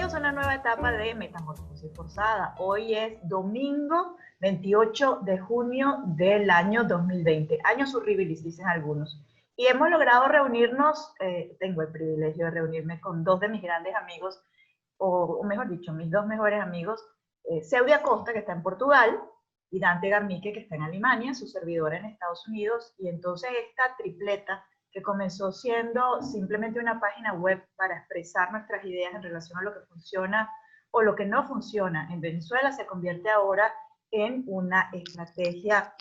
Bienvenidos a una nueva etapa de Metamorfosis Forzada. Hoy es domingo 28 de junio del año 2020, año surribilis, dicen algunos. Y hemos logrado reunirnos, tengo el privilegio de reunirme con dos de mis grandes amigos, o mejor dicho, mis dos mejores amigos, Seudi Acosta, que está en Portugal, y Dante Garmique, que está en Alemania, su servidora en Estados Unidos, y entonces esta tripleta que comenzó siendo simplemente una página web para expresar nuestras ideas en relación a lo que funciona o lo que no funciona en Venezuela, se convierte ahora en una estrategia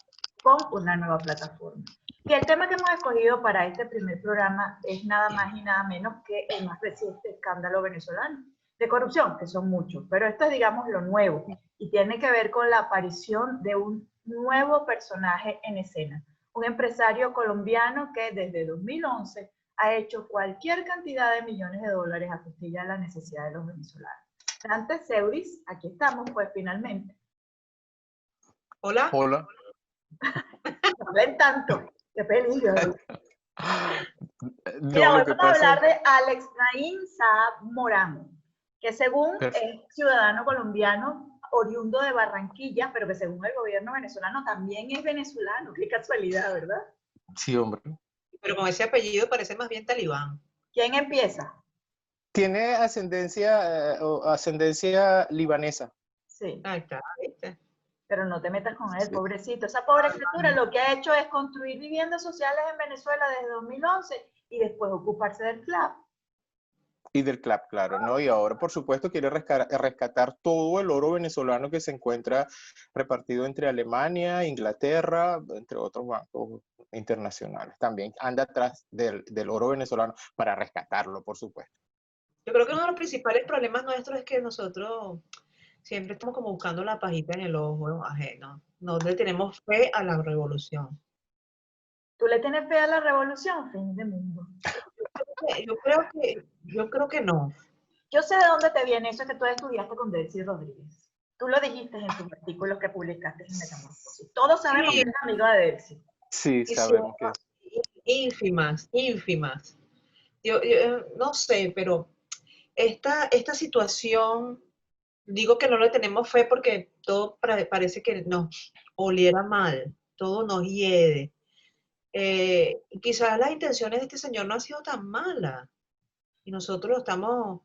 con una nueva plataforma. Y el tema que hemos escogido para este primer programa es nada más y nada menos que el más reciente escándalo venezolano de corrupción, que son muchos, pero esto es, digamos, lo nuevo, y tiene que ver con la aparición de un nuevo personaje en escena. Un empresario colombiano que desde 2011 ha hecho cualquier cantidad de millones de dólares a costilla de la necesidad de los venezolanos. Dante Seudis, aquí estamos, pues finalmente. Hola. Hola. No ven tanto, qué peligro. No, Mira, hoy lo que vamos a pasa hablar de Alex Naim Saab Morán, que según es ciudadano colombiano, oriundo de Barranquilla, pero que según el gobierno venezolano también es venezolano. Qué casualidad, ¿verdad? Sí, hombre. Pero con ese apellido parece más bien talibán. ¿Quién empieza? Tiene ascendencia libanesa. Sí. Ahí está, ¿viste? Pero no te metas con él, pobrecito. Esa pobre criatura lo que ha hecho es construir viviendas sociales en Venezuela desde 2011 y después ocuparse del club. Y del club, claro, ¿no? Y ahora, por supuesto, quiere rescatar todo el oro venezolano que se encuentra repartido entre Alemania, Inglaterra, entre otros bancos internacionales. También anda atrás del oro venezolano para rescatarlo, por supuesto. Yo creo que uno de los principales problemas nuestros es que nosotros siempre estamos como buscando la pajita en el ojo ajeno. No le tenemos fe a la revolución. ¿Tú le tienes fe a la revolución? Fin de mundo. Yo creo que no. Yo sé de dónde te viene eso que tú estudiaste con Delcy Rodríguez. Tú lo dijiste en tus artículos que publicaste en Metamorfosis. Todos sabemos que eres amigo de Delcy. Sí, sabemos que ínfimas. Yo no sé, pero esta situación, digo que no le tenemos fe porque todo parece que nos oliera mal, todo nos hiede. Quizás las intenciones de este señor no han sido tan malas y nosotros lo estamos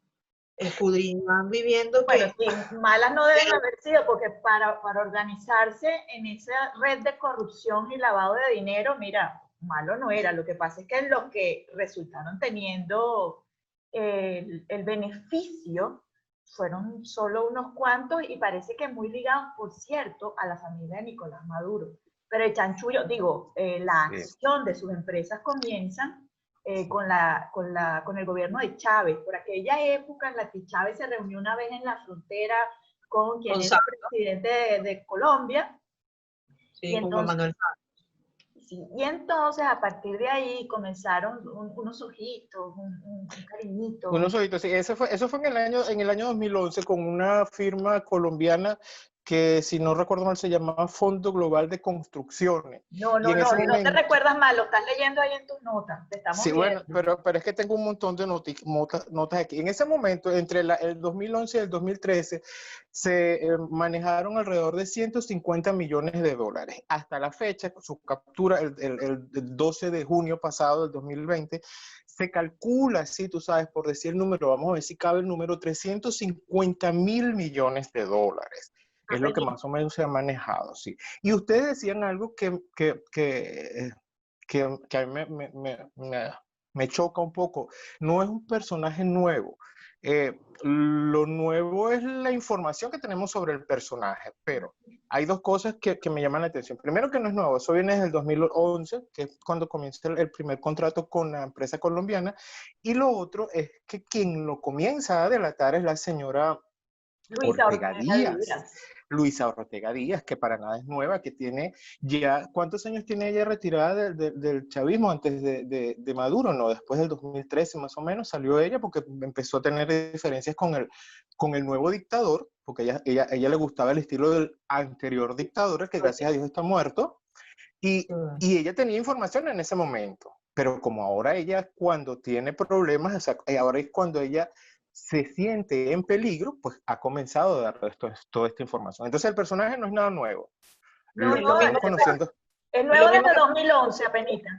escudriñando y viendo Bueno, que... sí, malas no deben haber sido, porque para organizarse en esa red de corrupción y lavado de dinero, mira, malo no era. Lo que pasa es que los que resultaron teniendo el beneficio fueron solo unos cuantos y parece que muy ligados, por cierto, a la familia de Nicolás Maduro. Pero el chanchullo, digo, la acción de sus empresas comienzan con el gobierno de Chávez, por aquella época en la que Chávez se reunió una vez en la frontera con quien es el presidente de Colombia. Sí, con Juan Manuel. Sí, y entonces a partir de ahí comenzaron unos ojitos, un cariñito. Unos ojitos, sí. Eso fue en el año 2011 con una firma colombiana que, si no recuerdo mal, se llamaba Fondo Global de Construcciones. No te recuerdas mal, lo estás leyendo ahí en tus notas, te estamos viendo. Bueno, pero es que tengo un montón de notas aquí. En ese momento, entre el 2011 y el 2013, se manejaron alrededor de 150 millones de dólares. Hasta la fecha, su captura, el 12 de junio pasado del 2020, se calcula, sí, tú sabes, por decir el número, vamos a ver si cabe el número, 350 mil millones de dólares. Es lo que más o menos se ha manejado, sí. Y ustedes decían algo que a mí me choca un poco. No es un personaje nuevo. Lo nuevo es la información que tenemos sobre el personaje, pero hay dos cosas que me llaman la atención. Primero, que no es nuevo, eso viene desde el 2011, que es cuando comienza el primer contrato con la empresa colombiana, y lo otro es que quien lo comienza a delatar es la señora Ortega Díaz. Luisa Ortega Díaz, que para nada es nueva, que tiene ya, ¿cuántos años tiene ella retirada del chavismo antes de Maduro? No, después del 2013 más o menos salió ella porque empezó a tener diferencias con el nuevo dictador, porque ella le gustaba el estilo del anterior dictador, que gracias a Dios está muerto, y ella tenía información en ese momento, pero como ahora ella cuando tiene problemas, ahora es cuando ella se siente en peligro, pues ha comenzado a dar toda esta información. Entonces el personaje no es nada nuevo. No, Lo estamos conociendo. es Es nuevo lo mismo desde que 2011, apenita.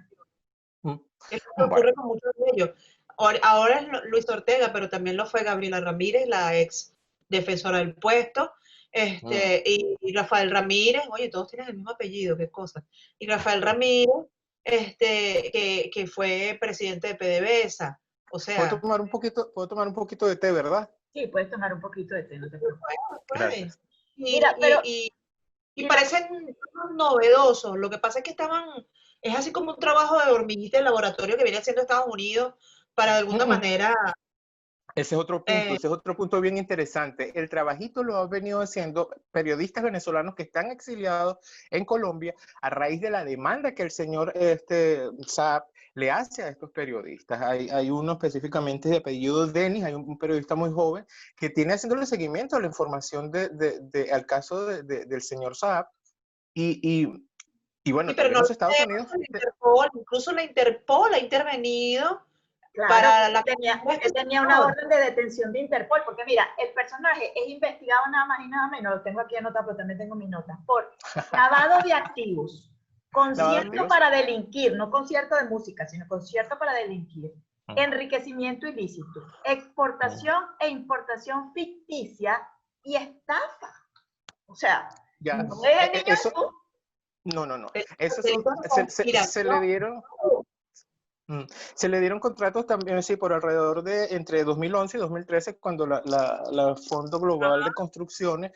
es lo que ocurre con muchos de ellos. Ahora es Luis Ortega, pero también lo fue Gabriela Ramírez, la ex defensora del puesto, y Rafael Ramírez, oye, todos tienen el mismo apellido, qué cosa. Y Rafael Ramírez, que fue presidente de PDVSA, o sea, Puedo tomar un poquito de té, ¿verdad? Sí, puedes tomar un poquito de té, no te preocupes. Gracias. Mira, pero... Y parecen novedosos. Lo que pasa es que es así como un trabajo de hormiguita de laboratorio que viene haciendo Estados Unidos para de alguna manera. Ese es otro punto bien interesante. El trabajito lo han venido haciendo periodistas venezolanos que están exiliados en Colombia a raíz de la demanda que el señor Saab le hace a estos periodistas. Hay uno específicamente de apellido Denis, hay un periodista muy joven que tiene haciéndole seguimiento a la información al caso del señor Saab. Y bueno, Sí, pero también no los Estados Unidos. incluso la Interpol ha intervenido. Claro, él tenía una orden de detención de Interpol, porque mira, el personaje es investigado nada más y nada menos, lo tengo aquí anotado, pero también tengo mis notas, por lavado de activos, concierto para delinquir, no concierto de música, sino concierto para delinquir, enriquecimiento ilícito, exportación e importación ficticia y estafa. O sea, Ya, no es el niño eso, tú. no. Eso se le dieron contratos también, sí, por alrededor de entre 2011 y 2013, cuando la Fondo Global de Construcciones,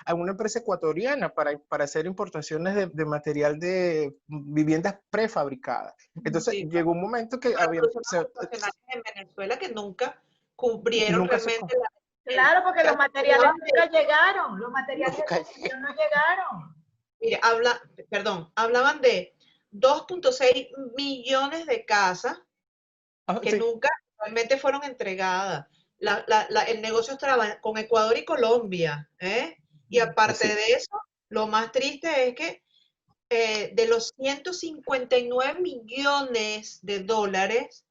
a una empresa ecuatoriana para hacer importaciones de material de viviendas prefabricadas. Entonces, llegó un momento que había... en Venezuela que nunca cubrieron realmente Claro, porque los materiales nunca llegaron, los materiales no llegaron. Mire, hablaban de 2.6 millones de casas que nunca realmente fueron entregadas. El negocio estaba con Ecuador y Colombia, y aparte de eso, lo más triste es que de los 159 millones de dólares,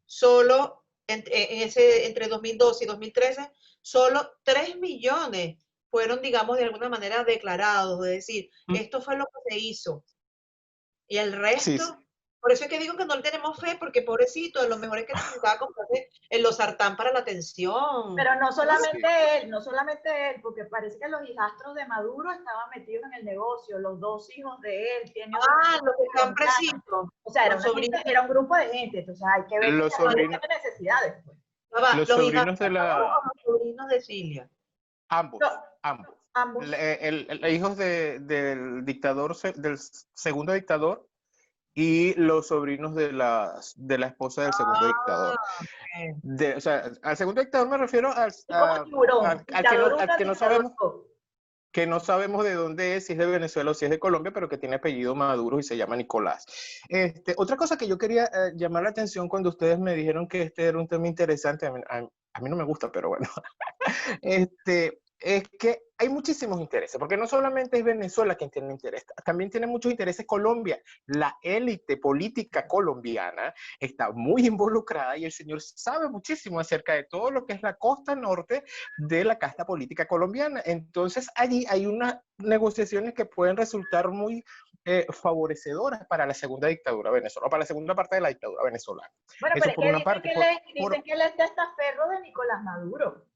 solo entre 2012 y 2013, solo 3 millones fueron, digamos, de alguna manera declarados, es decir, esto fue lo que se hizo. Y el resto, por eso es que digo que no le tenemos fe, porque pobrecito, a lo mejor es que necesitaba comprarse el losartán para la tensión. Pero no solamente él, porque parece que los hijastros de Maduro estaban metidos en el negocio, los dos hijos de él tienen... los que están precisos. O sea, era un grupo de gente, entonces hay que ver los sobrinos, qué necesidades. Pues. Los sobrinos de la... Los sobrinos de Cilia. Ambos. Hijos del dictador, del segundo dictador, y los sobrinos de la esposa del segundo dictador. O sea, al segundo dictador me refiero al que no sabemos de dónde es, si es de Venezuela o si es de Colombia, pero que tiene apellido Maduro y se llama Nicolás. Otra cosa que yo quería llamar la atención cuando ustedes me dijeron que este era un tema interesante, a mí no me gusta, pero bueno, es que hay muchísimos intereses, porque no solamente es Venezuela quien tiene interés, también tiene muchos intereses Colombia. La élite política colombiana está muy involucrada y el señor sabe muchísimo acerca de todo lo que es la costa norte de la casta política colombiana. Entonces allí hay unas negociaciones que pueden resultar muy favorecedoras para la segunda dictadura venezolana, para la segunda parte de la dictadura venezolana. Bueno, pero por una parte. Dicen que él es testaferro de Nicolás Maduro.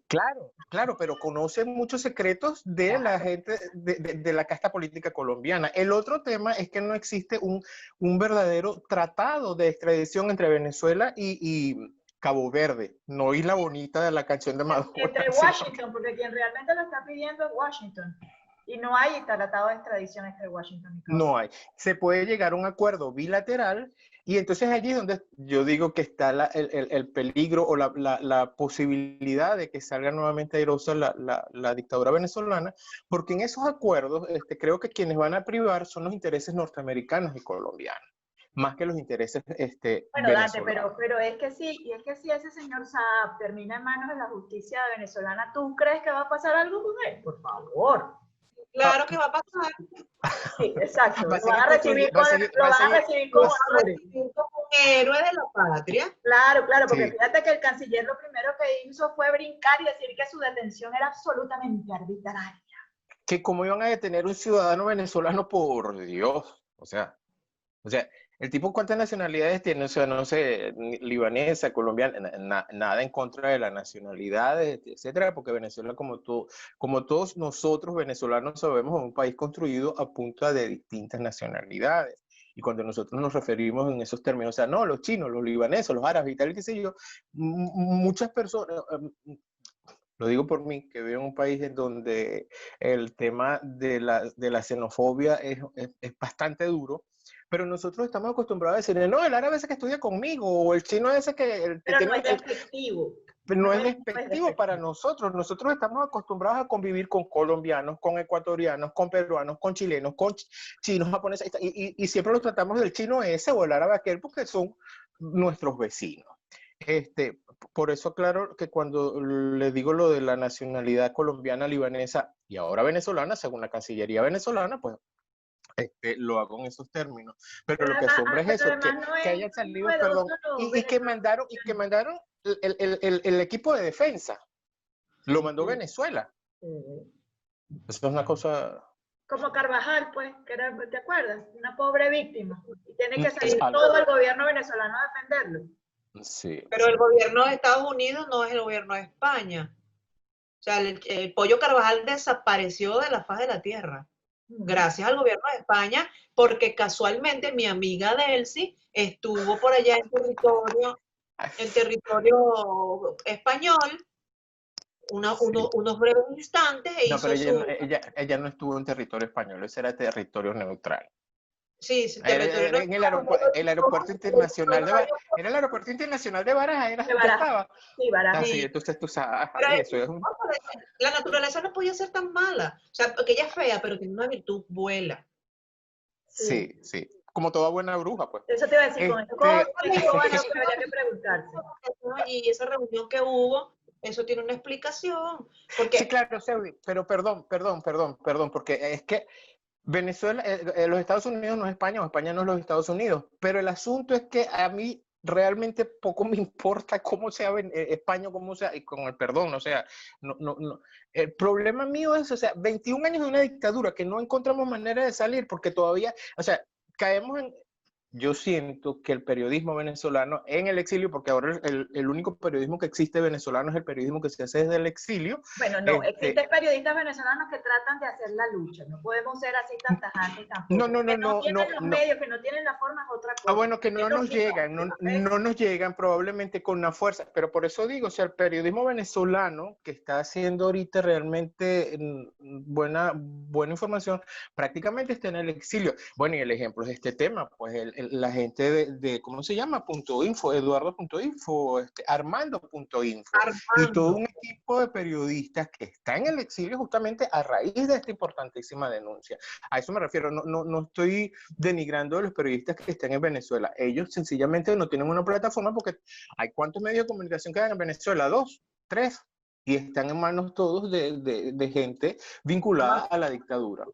Claro, pero conocen muchos secretos de la gente de la casta política colombiana. El otro tema es que no existe un verdadero tratado de extradición entre Venezuela y Cabo Verde, no Isla Bonita de la canción de Maduro. Entre Washington, porque quien realmente lo está pidiendo es Washington. Y no hay tratado de extradición entre Washington y Cabo Verde. No hay. Se puede llegar a un acuerdo bilateral y entonces allí es donde yo digo que está el peligro o la posibilidad de que salga nuevamente airosa la dictadura venezolana, porque en esos acuerdos creo que quienes van a privar son los intereses norteamericanos y colombianos, más que los intereses bueno, Dante, pero es que sí, ese señor Saab termina en manos de la justicia venezolana, ¿tú crees que va a pasar algo con él? Por favor. Claro que va a pasar. Sí, exacto. Lo van a recibir como héroe de la patria. Claro, claro, porque Sí. fíjate que el canciller lo primero que hizo fue brincar y decir que su detención era absolutamente arbitraria. Que cómo iban a detener un ciudadano venezolano, por Dios. O sea, el tipo cuántas nacionalidades tiene, o sea, no sé, libanesa, colombiana, nada en contra de las nacionalidades, etcétera, porque Venezuela, como todos nosotros venezolanos sabemos, es un país construido a punta de distintas nacionalidades. Y cuando nosotros nos referimos en esos términos, o sea, no, los chinos, los libaneses, los árabes y tal, qué sé yo, muchas personas, lo digo por mí, que vivo en un país en donde el tema de la xenofobia es bastante duro, pero nosotros estamos acostumbrados a decir, no, el árabe ese que estudia conmigo, o el chino ese que Pero no tiene es despectivo. no es No es despectivo para despectivo. nosotros. Nosotros estamos acostumbrados a convivir con colombianos, con ecuatorianos, con peruanos, con chilenos, con chinos, japoneses, y siempre los tratamos del chino ese o el árabe aquel porque son nuestros vecinos. Por eso, claro, que cuando le digo lo de la nacionalidad colombiana, libanesa y ahora venezolana, según la Cancillería venezolana, pues lo hago en esos términos. Pero lo que asombra es Pero eso, además no que es hayan salido, perdón, novedoso lo y que venezolano. mandaron el equipo de defensa, lo mandó Sí, Venezuela. sí. Eso es una cosa... Como Carvajal, pues, que era, ¿te acuerdas? Una pobre víctima. Y tiene que salir Algo. todo el gobierno venezolano a defenderlo. Sí, Pero el gobierno de Estados Unidos no es el gobierno de España. O sea, el Pollo Carvajal desapareció de la faz de la tierra, gracias al gobierno de España, porque casualmente mi amiga Delcy estuvo por allá en territorio español, sí. unos breves instantes e No, pero hizo su, ella no estuvo en territorio español, ese era territorio neutral. sí, su territorio Era en el aeropuerto internacional de Barajas. Era el aeropuerto internacional de Barajas, De ya Barajas. estaba. Sí, Barajas. Así, sí, entonces tú sabes, pero eso es un... la naturaleza no podía ser tan mala, o sea, porque ella es fea, pero tiene una virtud, vuela. Sí. Sí, sí. Como toda buena bruja, pues. Eso te iba a decir, con esto, ¿cómo Este, se llegó a lo que habría que preguntarse? Y esa reunión que hubo, eso tiene una explicación, sí, porque claro, Seudi, pero perdón, porque es que Venezuela, los Estados Unidos no es España, o España no es los Estados Unidos, pero el asunto es que a mí realmente poco me importa cómo sea España, cómo sea, y con el perdón, o sea, no. El problema mío es, o sea, 21 años de una dictadura que no encontramos manera de salir porque todavía, o sea, caemos en, yo siento que el periodismo venezolano en el exilio, porque ahora el único periodismo que existe venezolano es el periodismo que se hace desde el exilio. Bueno, no, existen periodistas venezolanos que tratan de hacer la lucha. No podemos ser así tan tajantes No, tampoco. no, no, Que no no, tienen no, los no. medios, que no tienen la forma es otra Ah, cosa. bueno, que Es no lo nos mismo, llegan, ¿ok? no nos llegan probablemente con la fuerza, pero por eso digo, o sea, el periodismo venezolano que está haciendo ahorita realmente buena información, prácticamente está en el exilio. Bueno, y el ejemplo es este tema, pues la gente ¿cómo se llama? Punto info, Eduardo.info, Armando.info, y todo Armando, un equipo de periodistas que está en el exilio justamente a raíz de esta importantísima denuncia. A eso me refiero, no estoy denigrando a los periodistas que están en Venezuela. Ellos sencillamente no tienen una plataforma porque hay cuántos medios de comunicación quedan en Venezuela, 2, 3, y están en manos todos de gente vinculada a la dictadura.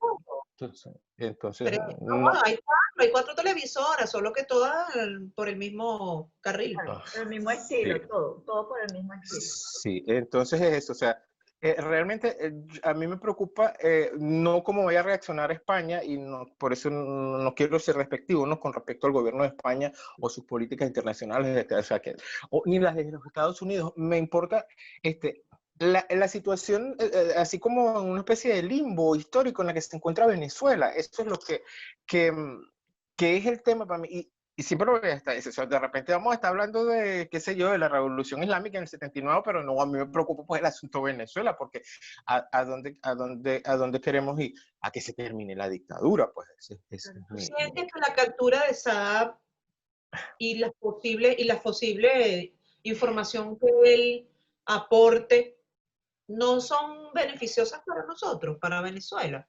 Entonces pero no, no. hay cuatro televisoras, solo que todas por el mismo carril. Oh, Por el mismo sí, estilo, todo por el mismo estilo. sí, entonces es eso, o sea, realmente a mí me preocupa no cómo vaya a reaccionar España y por eso no quiero ser respectivo, ¿no? Con respecto al gobierno de España o sus políticas internacionales, o sea, ni las de los Estados Unidos. Me importa la situación, así como en una especie de limbo histórico en la que se encuentra Venezuela. Eso es lo que, que es el tema para mí. Y siempre lo voy a estar, de repente vamos a estar hablando de, qué sé yo, de la revolución islámica en el 79, pero no, a mí me preocupa pues el asunto de Venezuela, porque ¿a dónde queremos ir? A que se termine la dictadura, pues ese es ¿Tú mi... sientes que la captura de Saab y la posible información que él aporte no son beneficiosas para nosotros, para Venezuela?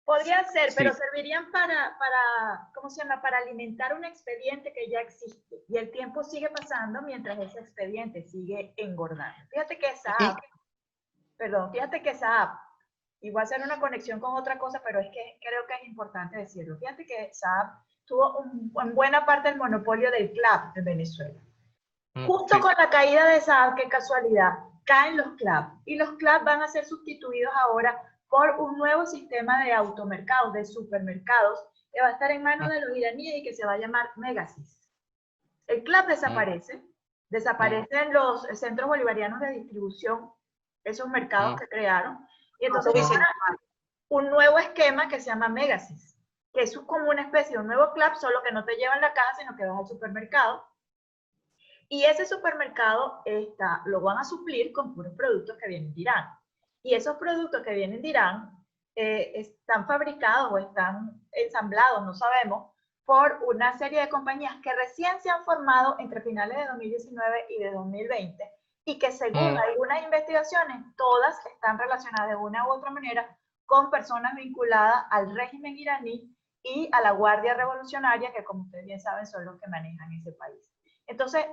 Podría ser, pero Sí, servirían ¿cómo se llama? Para alimentar un expediente que ya existe. Y el tiempo sigue pasando mientras ese expediente sigue engordando. y, Fíjate que Saab, igual a hacer una conexión con otra cosa, pero es que creo que es importante decirlo. Fíjate que Saab tuvo en buena parte el monopolio del club en Venezuela. Justo Sí. con la caída de Saab, qué casualidad, caen los clubs y los clubs van a ser sustituidos ahora por un nuevo sistema de automercados, de supermercados, que va a estar en manos de los iraníes y que se va a llamar Megasys. El club desaparece, desaparecen los centros bolivarianos de distribución, esos mercados que crearon, y entonces un nuevo esquema que se llama Megasys, que es como una especie de un nuevo club, solo que no te llevan la caja, sino que vas al supermercado. Y ese supermercado lo van a suplir con puros productos que vienen de Irán. Y esos productos que vienen de Irán están fabricados o están ensamblados, no sabemos, por una serie de compañías que recién se han formado entre finales de 2019 y de 2020 y que según algunas investigaciones, todas están relacionadas de una u otra manera con personas vinculadas al régimen iraní y a la Guardia Revolucionaria, que como ustedes bien saben son los que manejan ese país. Entonces,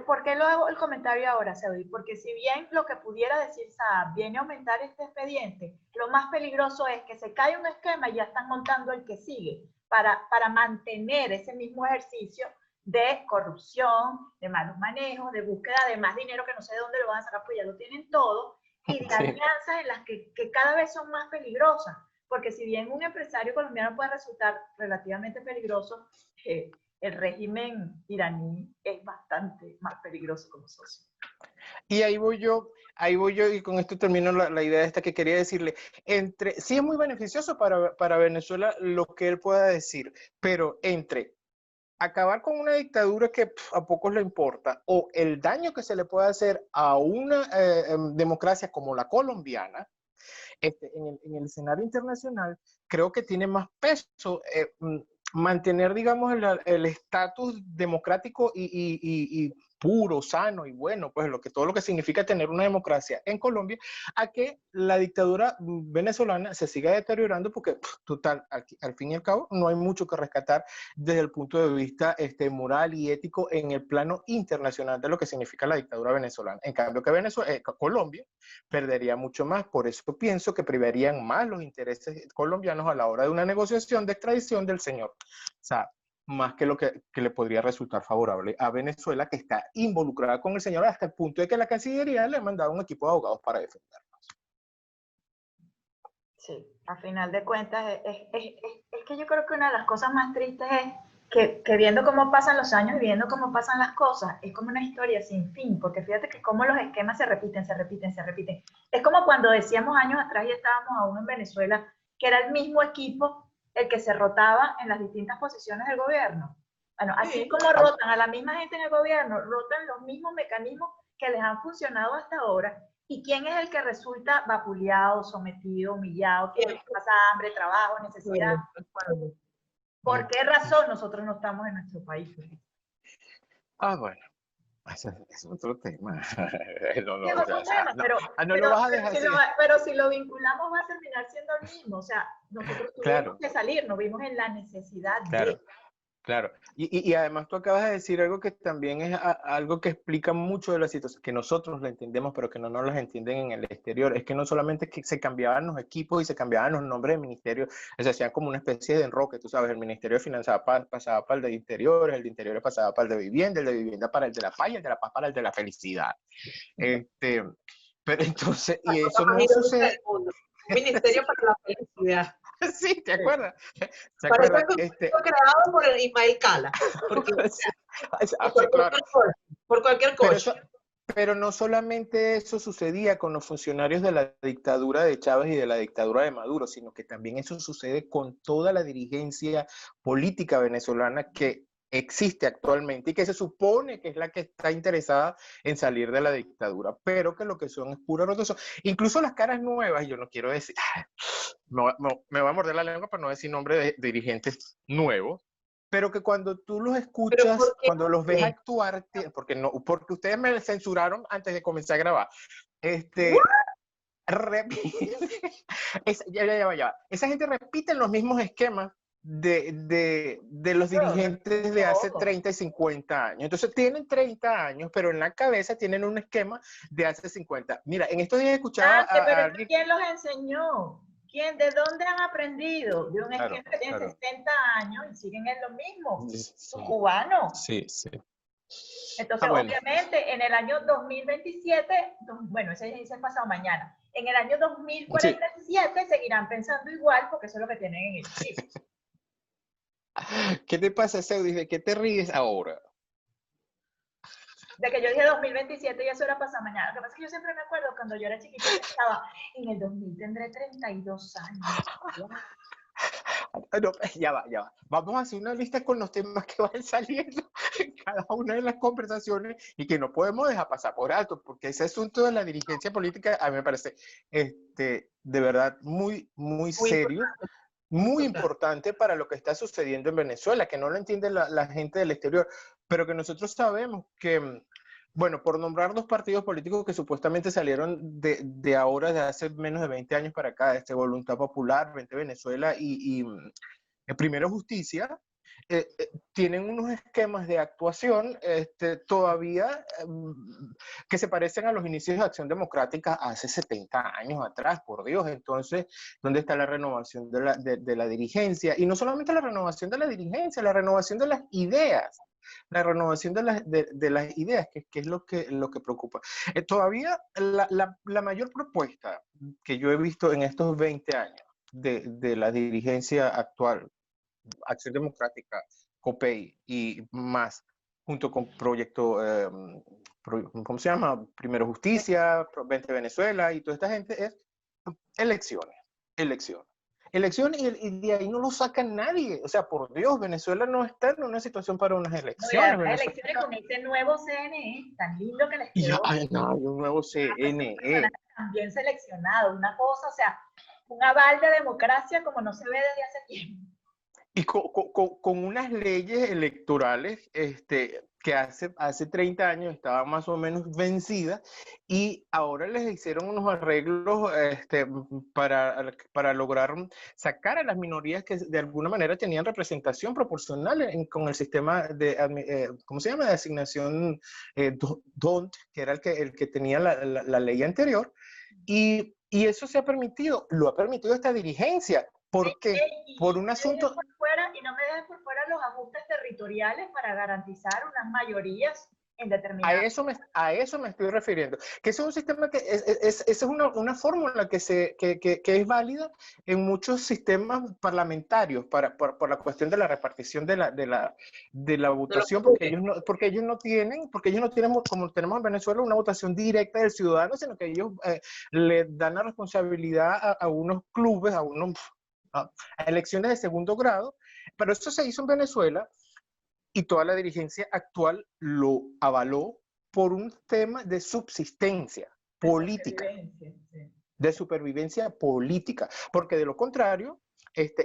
¿por qué lo hago el comentario ahora, Saudi? Porque si bien lo que pudiera decir Saab viene a aumentar este expediente, lo más peligroso es que se cae un esquema y ya están montando el que sigue para mantener ese mismo ejercicio de corrupción, de malos manejos, de búsqueda de más dinero que no sé de dónde lo van a sacar, pues ya lo tienen todo, y de alianzas en las que cada vez son más peligrosas. Porque si bien un empresario colombiano puede resultar relativamente peligroso, el régimen iraní es bastante más peligroso como socio. Y ahí voy yo, y con esto termino la idea esta que quería decirle. Sí es muy beneficioso para Venezuela lo que él pueda decir, pero entre acabar con una dictadura que a pocos le importa, o el daño que se le puede hacer a una democracia como la colombiana, en el escenario internacional, creo que tiene más peso mantener, digamos, el estatus democrático y puro, sano y bueno, pues todo lo que significa tener una democracia en Colombia, a que la dictadura venezolana se siga deteriorando porque, total, al fin y al cabo, no hay mucho que rescatar desde el punto de vista moral y ético en el plano internacional de lo que significa la dictadura venezolana. En cambio, que Colombia perdería mucho más. Por eso pienso que privarían más los intereses colombianos a la hora de una negociación de extradición del señor. O sea, más que lo que le podría resultar favorable a Venezuela, que está involucrada con el señor hasta el punto de que la Cancillería le ha mandado un equipo de abogados para defendernos. Sí, a final de cuentas, es que yo creo que una de las cosas más tristes es que viendo cómo pasan los años y viendo cómo pasan las cosas, es como una historia sin fin, porque fíjate que cómo los esquemas se repiten, se repiten, se repiten. Es como cuando decíamos años atrás y estábamos aún en Venezuela, que era el mismo equipo el que se rotaba en las distintas posiciones del gobierno. Bueno, así como rotan a la misma gente en el gobierno, rotan los mismos mecanismos que les han funcionado hasta ahora. ¿Y quién es el que resulta vapuleado, sometido, humillado? ¿Quién pasa hambre, trabajo, necesidad? ¿Por qué razón nosotros no estamos en nuestro país? Bueno. Ese es otro tema. Pero si lo vinculamos va a terminar siendo el mismo. O sea, nosotros tuvimos que salir, nos vimos en la necesidad de... Claro, y además tú acabas de decir algo que también es algo que explica mucho de la situación, que nosotros la entendemos, pero que no nos las entienden en el exterior. Es que no solamente es que se cambiaban los equipos y se cambiaban los nombres de ministerios, se hacían como una especie de enroque, tú sabes, el Ministerio de Finanzas pasaba para el de Interiores, el de Interiores pasaba para el de Vivienda para el de la paz y el de la paz para el de la felicidad. Pero entonces, y eso no sucede. Ministerio para la Felicidad. Sí, ¿te acuerdas? Parece que fue creado por el Ismael Cala. Por cualquier cosa. Pero no solamente eso sucedía con los funcionarios de la dictadura de Chávez y de la dictadura de Maduro, sino que también eso sucede con toda la dirigencia política venezolana que existe actualmente y que se supone que es la que está interesada en salir de la dictadura, pero que lo que son es pura rotación. Incluso las caras nuevas, yo no quiero decir, me voy a morder la lengua para no decir nombre de dirigentes nuevos, pero que cuando tú los escuchas, cuando los ves actuar, porque ustedes me censuraron antes de comenzar a grabar, ya. Esa gente repite los mismos esquemas de los dirigentes de hace 30 y 50 años. Entonces tienen 30 años, pero en la cabeza tienen un esquema de hace 50. Mira, en estos días escuchaba pero ¿quién los enseñó? ¿De dónde han aprendido? De un Claro, esquema que tiene claro. 60 años y siguen en lo mismo. Sí, Los cubanos. sí, sí. Entonces, Bueno. obviamente, en el año 2027, bueno, ese dice pasado mañana, en el año 2047 seguirán pensando igual porque eso es lo que tienen en el chip. ¿Qué te pasa, Seudis? ¿De qué te ríes ahora? De que yo dije 2027 y eso era pasado mañana. Lo que pasa es que yo siempre me acuerdo cuando yo era chiquita pensaba, en el 2000 tendré 32 años. Wow. No, ya va, ya va. Vamos a hacer una lista con los temas que van saliendo en cada una de las conversaciones y que no podemos dejar pasar por alto, porque ese asunto de la dirigencia política a mí me parece de verdad muy, muy serio, muy importante para lo que está sucediendo en Venezuela, que no lo entiende la gente del exterior, pero que nosotros sabemos que, bueno, por nombrar dos partidos políticos que supuestamente salieron de ahora, de hace menos de 20 años para acá, Voluntad Popular, Vente Venezuela y Primero Justicia, tienen unos esquemas de actuación todavía que se parecen a los inicios de Acción Democrática hace 70 años atrás, por Dios. Entonces, ¿dónde está la renovación de la dirigencia? Y no solamente la renovación de la dirigencia, la renovación de las ideas. La renovación de las ideas, que es lo que preocupa. Todavía la mayor propuesta que yo he visto en estos 20 años de la dirigencia actual, Acción Democrática, COPEI y más, junto con ¿cómo se llama? Primero Justicia, Vente Venezuela y toda esta gente, es elecciones, elecciones. Elecciones y de ahí no lo saca nadie. O sea, por Dios, Venezuela no está en una situación para unas elecciones. No, y además elecciones con este nuevo CNE, tan lindo que les quedó. No, un nuevo CNE. También seleccionado, una cosa, o sea, un aval de democracia como no se ve desde hace tiempo. Y con unas leyes electorales que hace 30 años estaban más o menos vencidas y ahora les hicieron unos arreglos para lograr sacar a las minorías que de alguna manera tenían representación proporcional con el sistema de, ¿cómo se llama?, de asignación DONT, que era el que tenía la ley anterior. Y eso se ha permitido, lo ha permitido esta dirigencia. ¿Por qué? Por un asunto... Y no me dejen por fuera los ajustes territoriales para garantizar unas mayorías en determinadas... A eso me estoy refiriendo. Que ese es un sistema que es una fórmula que es válida en muchos sistemas parlamentarios por la cuestión de la repartición de la votación, porque ellos no tienen, como tenemos en Venezuela, una votación directa del ciudadano, sino que ellos le dan la responsabilidad a unos clubes, a elecciones de segundo grado, pero eso se hizo en Venezuela y toda la dirigencia actual lo avaló por un tema de subsistencia política, de supervivencia política, porque de lo contrario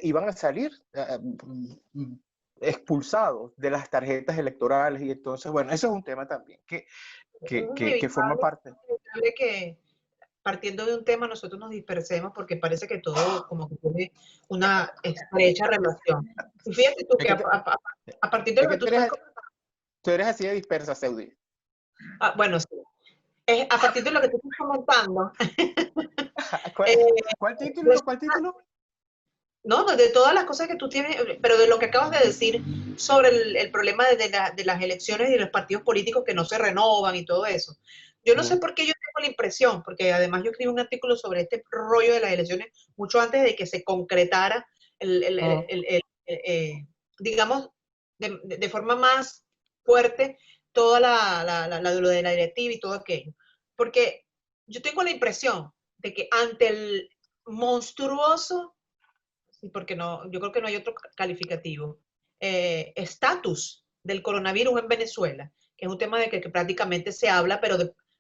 iban a salir expulsados de las tarjetas electorales y entonces, bueno, eso es un tema también que forma parte. Que partiendo de un tema nosotros nos dispersemos porque parece que todo como que tiene una estrecha relación. Y fíjate tú que a partir de lo que tú estás comentando... Tú eres así de dispersa, Seudi. Bueno, sí. A partir de lo que tú estás comentando... ¿Cuál título? ¿Cuál título? No, de todas las cosas que tú tienes, pero de lo que acabas de decir sobre el problema de las elecciones y de los partidos políticos que no se renovan y todo eso. Yo no sé por qué yo tengo la impresión, porque además yo escribí un artículo sobre este rollo de las elecciones mucho antes de que se concretara, digamos, de forma más fuerte toda lo de la directiva y todo aquello. Porque yo tengo la impresión de que ante el monstruoso, porque no, yo creo que no hay otro calificativo, estatus del coronavirus en Venezuela, que es un tema de que prácticamente se habla, pero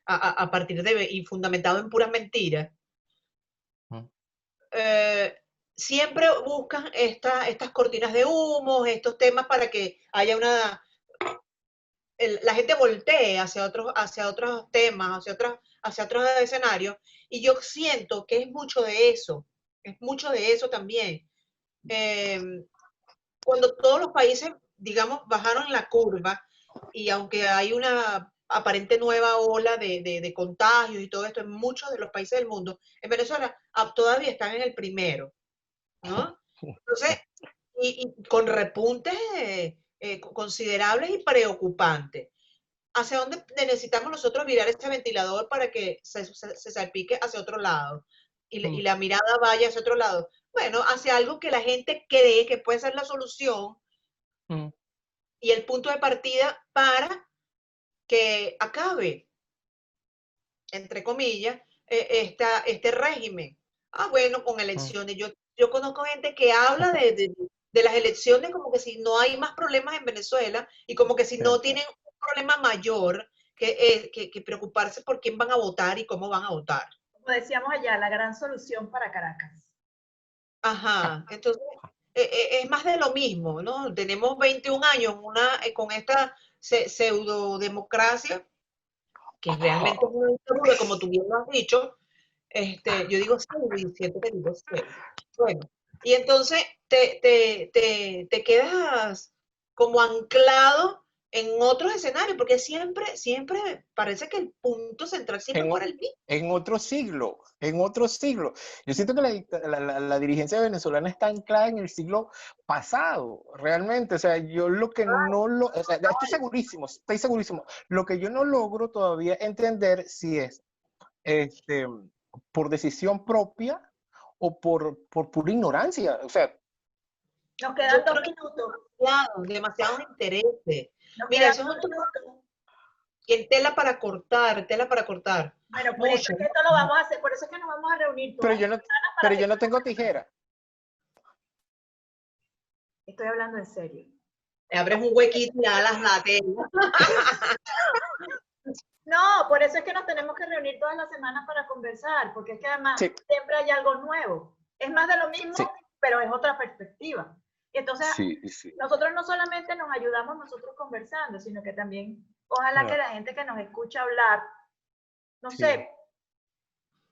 a partir de, y fundamentado en puras mentiras, siempre buscan estas cortinas de humo, estos temas para que haya la gente voltee hacia otros temas, hacia otros escenarios, y yo siento que es mucho de eso también. Cuando todos los países, digamos, bajaron la curva y aunque hay aparente nueva ola de contagios y todo esto en muchos de los países del mundo, en Venezuela todavía están en el primero, ¿no? Entonces, y con repuntes considerables y preocupantes. ¿Hacia dónde necesitamos nosotros virar este ventilador para que se salpique hacia otro lado y la mirada vaya hacia otro lado? Bueno, hacia algo que la gente cree que puede ser la solución y el punto de partida para que acabe, entre comillas, este régimen. Bueno, con elecciones. Yo conozco gente que habla de las elecciones como que si no hay más problemas en Venezuela y como que si no tienen un problema mayor que preocuparse por quién van a votar y cómo van a votar. Como decíamos allá, la gran solución para Caracas. Ajá, entonces es más de lo mismo, ¿no? Tenemos 21 años con esta pseudo-democracia, que realmente es una dictadura, como tú bien lo has dicho. Yo digo pseudo y siento que digo pseudo. Bueno, y entonces te quedas como anclado en otros escenarios, porque siempre parece que el punto central siempre fuera el mismo. En otro siglo. Yo siento que la dirigencia venezolana está anclada en el siglo pasado, realmente. O sea, yo lo que no lo... O sea, estoy segurísimo. Lo que yo no logro todavía entender si es por decisión propia o por pura ignorancia. O sea, nos quedan 2 minutos. Demasiados intereses. Mira, eso es un tema en tela para cortar. Bueno, por eso es que esto lo vamos a hacer, por eso es que nos vamos a reunir todas. Pero yo no tengo tijera. Estoy hablando en serio. Te abres un huequito y ya las materias. No, por eso es que nos tenemos que reunir todas las semanas para conversar, porque es que además siempre hay algo nuevo. Es más de lo mismo, pero es otra perspectiva. Y entonces, nosotros no solamente nos ayudamos nosotros conversando, sino que también, ojalá que la gente que nos escucha hablar, no sé,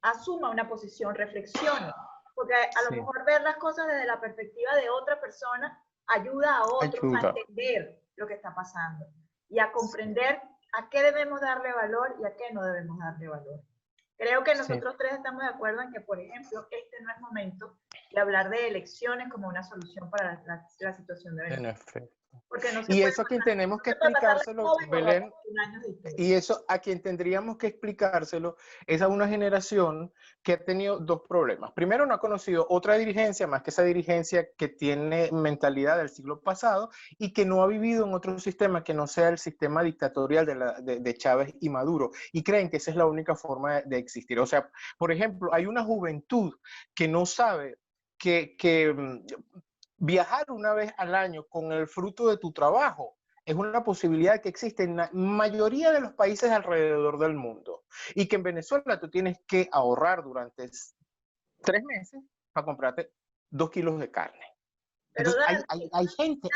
asuma una posición, reflexione, porque a lo mejor ver las cosas desde la perspectiva de otra persona ayuda a otros a entender lo que está pasando y a comprender a qué debemos darle valor y a qué no debemos darle valor. Creo que nosotros tres estamos de acuerdo en que, por ejemplo, este no es momento de hablar de elecciones como una solución para la situación de Venezuela. Y eso a quien tenemos que explicárselo, Belén, y eso a quien tendríamos que explicárselo es a una generación que ha tenido dos problemas. Primero, no ha conocido otra dirigencia más que esa dirigencia que tiene mentalidad del siglo pasado y que no ha vivido en otro sistema que no sea el sistema dictatorial de Chávez y Maduro. Y creen que esa es la única forma de existir. O sea, por ejemplo, hay una juventud que no sabe que viajar una vez al año con el fruto de tu trabajo es una posibilidad que existe en la mayoría de los países alrededor del mundo y que en Venezuela tú tienes que ahorrar durante 3 meses para comprarte 2 kilos de carne. Entonces, hay gente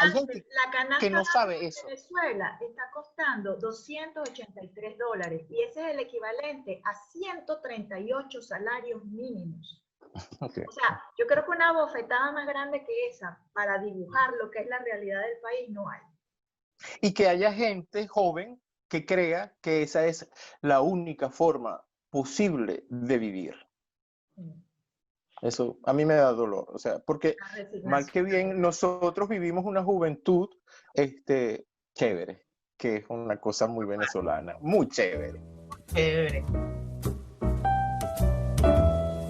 que no sabe eso. Venezuela está costando $283 y ese es el equivalente a 138 salarios mínimos. Okay. O sea, yo creo que una bofetada más grande que esa para dibujar lo que es la realidad del país no hay. Y que haya gente joven que crea que esa es la única forma posible de vivir. Eso a mí me da dolor, o sea, porque mal que bien nosotros vivimos una juventud chévere, que es una cosa muy venezolana, muy chévere. Chévere.